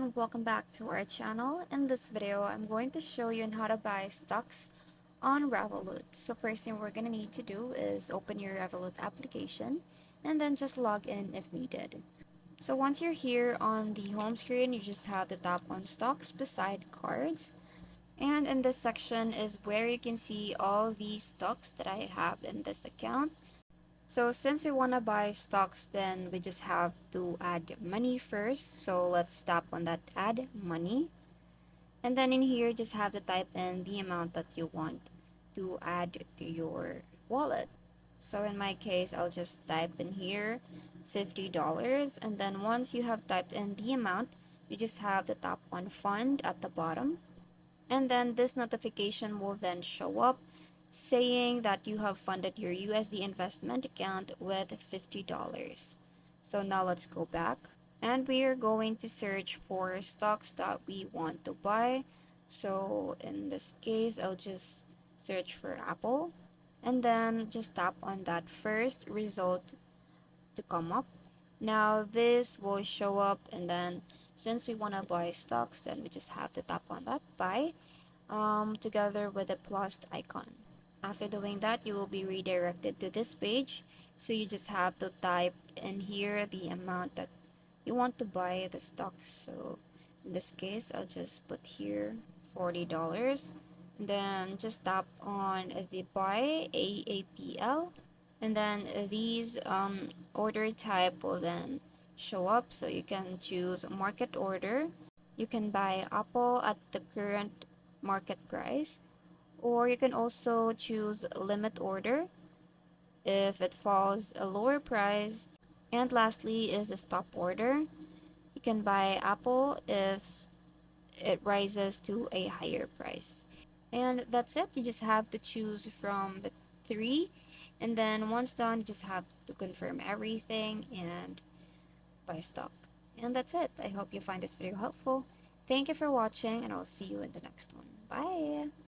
and welcome back to our channel. In this video, I'm going to show you on how to buy stocks on Revolut. So first thing we're going to need to do is open your Revolut application and then just log in if needed. So once you're here on the home screen, you just have to tap on stocks beside cards. And in this section is where you can see all the stocks that I have in this account. So since we want to buy stocks, then we just have to add money first. So let's tap on that add money. And then in here, just have to type in the amount that you want to add to your wallet. So in my case, I'll just type in here $50. And then once you have typed in the amount, you just have to tap on fund at the bottom. And then this notification will then show up saying that you have funded your USD investment account with $50. So now let's go back and we are going to search for stocks that we want to buy. So in this case, I'll just search for Apple and then just tap on that first result to come up. Now this will show up, and then since we want to buy stocks, then we just have to tap on that buy together with the plus icon. After doing that, you will be redirected to this page. So you just have to type in here the amount that you want to buy the stocks. So in this case, I'll just put here $40. And then just tap on the buy AAPL. And then these order type will then show up. So you can choose market order. You can buy Apple at the current market price, or you can also choose limit order if it falls a lower price. And lastly is a stop order. You can buy Apple if it rises to a higher price. And that's it. You just have to choose from the three, and then once done, you just have to confirm everything and buy stock. And that's it. I hope you find this video helpful. Thank you for watching, and I'll see you in the next one. Bye!